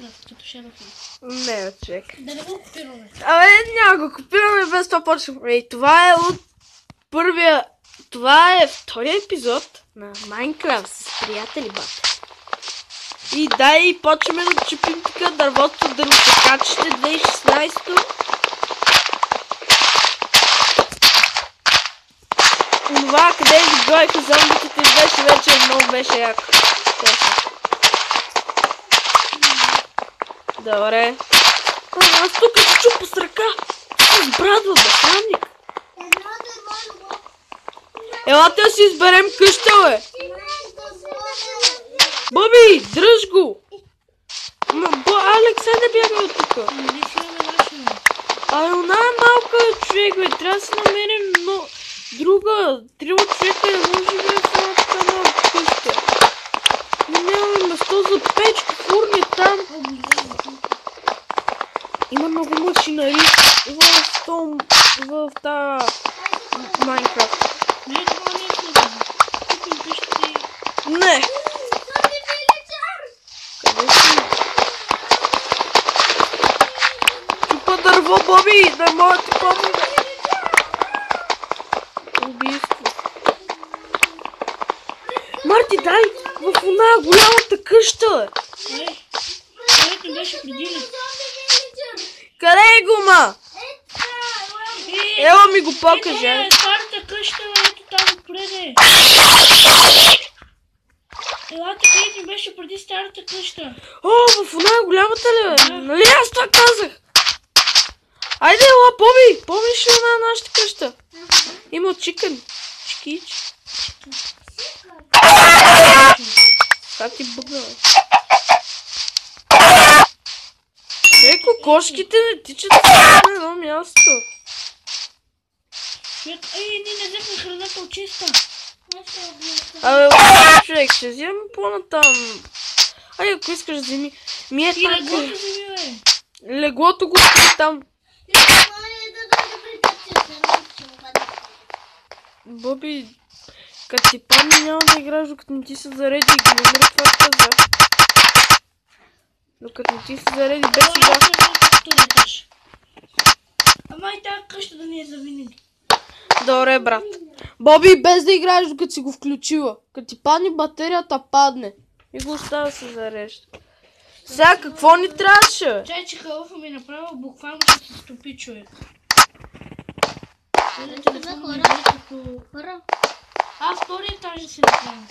Майнкрафт, като Shadowfall. Не, човек. Да не го копираме. Няма го копираме, без това почваме. И това е от първия... Това е втория епизод на Майнкрафт с приятели, бате. И дай почваме да чупим тук дървото, дървотакачите 2016-то. Това, къде изброиха зомбитите, беше вече много беше яко. Добре. Аз тук се чупа с ръка. С брадва, бахранник. Елате да си изберем къща, бе. Бъби, дръж го. Алекс, не бягай от тук. Она е малка човек, бе. Трябва да си намерим друга. Трима човека не може да е в една така малка къща. Нямаме место за печка, фурни там. Има много машинари в тази Майнкрафт. Не, това не е следно. Купим къщи. Не! Къде си? Чупа дърво, Боби! Не мога да ти помогна! Убийство. Марти, дай! В една голямата къща! Където беше преди ли? Къде е го, ма? Ела ми го покажа. Старата къща, ето там отпреде. Елата, където беше преди старата къща. О, в една голямата ли, бе? Нали аз това казах? Айде, ела, Боби! Помниш ли на нашата къща? Има чикън. Чикич. Как ти бъгна, бе? Еко, кошките не тичат на едно място. Ние не взехме храната от чиста. Абе, човек, ще вземем по-натам. Ай, ако искаш да вземи. Ми е така. Леглото вземи, бе. Леглото го стои там. Боби, като ти падне няма да играеш, докато не ти се зареди и го умре, това каза. Докато не ти се зареди без игра. Ама и тази къща да ни е завинаги. Добре, брат. Боби, без да играеш, докато си го включила. Като ти падне батерията, падне. И го остава да се зарежда. Сега, какво ни трябваше? Чай, че халъфа ми направил, буквално ще се стопи човек. Втория етаж да си направим.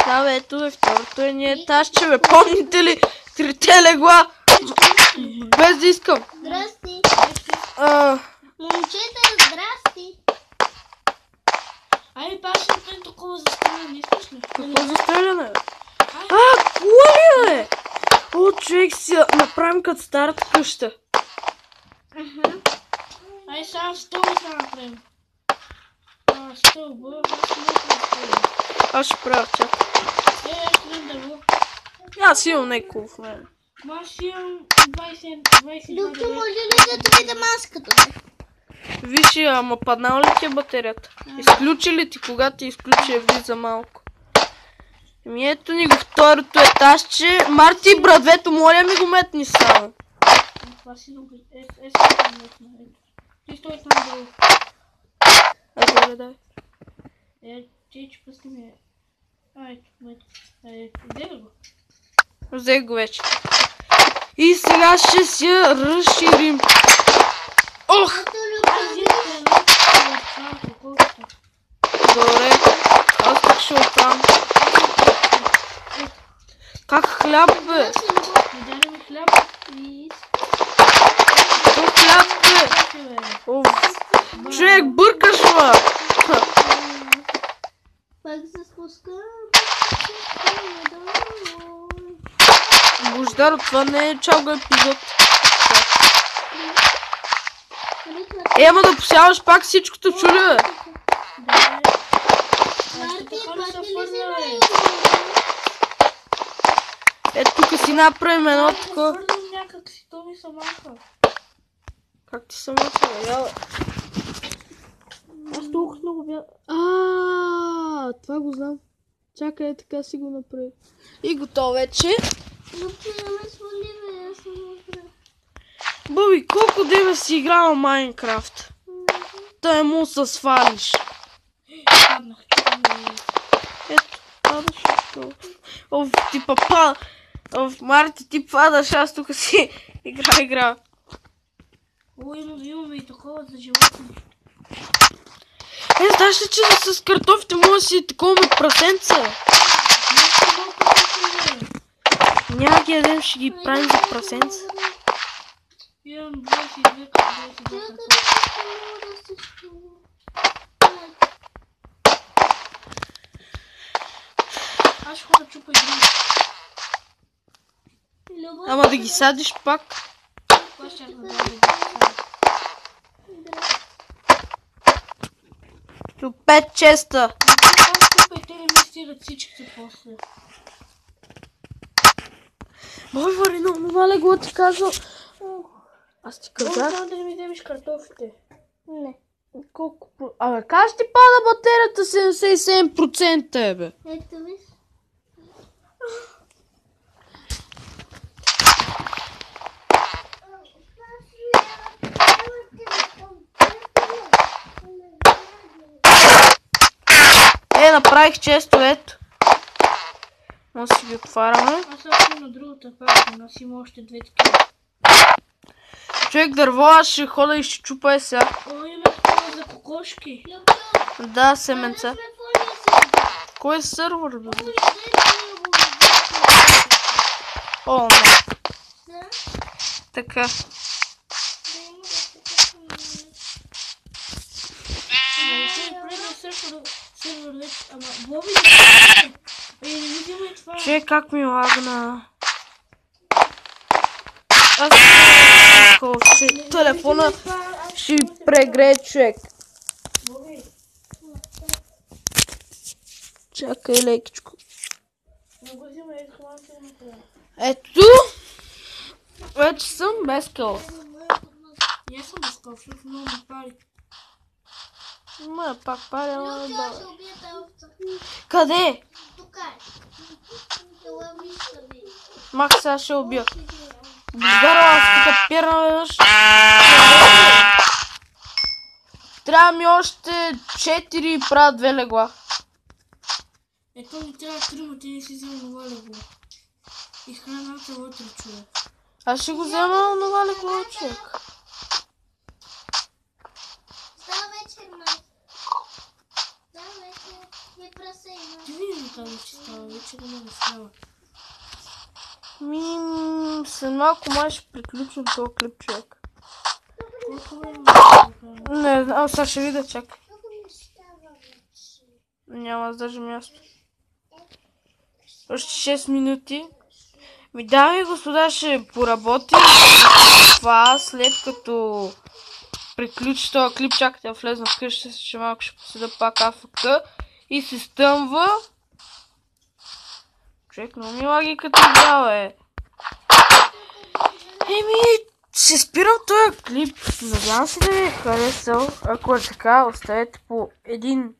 Да, бе, ето е второто е ни етажче, бе. Помните ли? Трите легла. Без да искам. Здрасти. Момчета, здрасти. Айде, паш ще направим такова застреляне, искаш ли? Какво застреляне? Кула ли, бе? О, човек, си направим като старата къща. Айде, сега стълба сега направим. Стълба, аз не мога да стълба. Аз ще правя, чакай. Аз ще дам дърво. Аз имам неколо в мен. Аз имам 20. Доктор, може ли да ти видя маската? Виж, ама паднала ли ти е батерията? Изключи ли ти, когато ти изключи, влиза малко. Еми ето ни го второто етажче. Марти, брадвето, моля ми го метни само. Това си много... сега метна. Ти стой там долу. Добре, дай. Ти пъсни ми е. Ето, взе го. Взех го вече. И сега ще си я разширим. Ох! Добре. Аз пък ще оправям. Как хляб, бе? Дай ми хляб и... То хляб, бе? Човек, бъркаш, ма! Пак се спускам. Бождар, това не е чалга епизод. Ама да посяваш пак всичкото чули, бе. Ето тук си направим едно такова. Някак си, то ми се маха. Как ти се маха, бе? Я, бе. Аз толкова много бях... Това го знам. Чакай, така си го направи. И готово вече. Доктор, ме свали, бе, аз съм Боби, колко дева си играла Майнкрафт? Тъй му се свалиш. Паднах. Ето, падаш тук. Оф, ти пада. Оф, Марти, ти падаш, аз тук си игра. О, имаме и такова за животни. Знаеш ли, че с картофите може да си такова прасенце? Няма ги ядем, ще ги правим за прасенце. Имам 22 картофи. Аз ще ходя чупа игри. Ама да ги садиш пак. Това ще да дадем да ги садя. До 5 честа. Аз чупа и те не ми стират всичките после. Бой, Варина, това легло ти казва. Аз ти казах. Само да не ми вземеш картофите. Не. Колко... Абе, как ще ти пада батерията 77%, бе? Ето виж. Направих често, ето. Може да си ги отваряме. Аз съм на другата пара, аз има още 2 такива. Човек дърво, аз ще хода и ще чупа сега. О, има такова за кокошки. Да, семенца. Кой е сървър, бе? О, не. Така. Ама, Боби, не ми взимай това. Че как ми лагна. Аз ще телефона ще прегрее човек. Боби, Чакай лекичко. не го взимай, хванка на това. Ето. Вече съм без къл. И аз съм без ков, защото много ме пари. Ма, пак паря, ама Аз да. ще убия тази овца. Къде? Тук е. Ела мишка ми. Мах, сега ще убия. Здорово, аз тук пирна веднъж. Трябва ми още 4 и правя 2 легла. Ето ми трябва 3, ти не си взема това легло. И храната вътре, човек. Аз ще го взема това легло, човек. Става вечер, май. Става вечер. Не прасей, май. Ти винаги казваш, че става вече, да не става. След малко май ще приключим този клип, човек. Колко време да направим? Не знам, сега ще видя, чакай. Много не става вече. Няма да държа място. Още 6 минути. Дами и господа, ще поработим това след като приключи този клип. Чакайте да влезна вкъщи, ще малко ще поседа пак АФК и се стъмва. Човек, много ми лаги като игра, бе. Ще спирам този клип. Надявам се да ви е харесал. Ако е така, оставете по един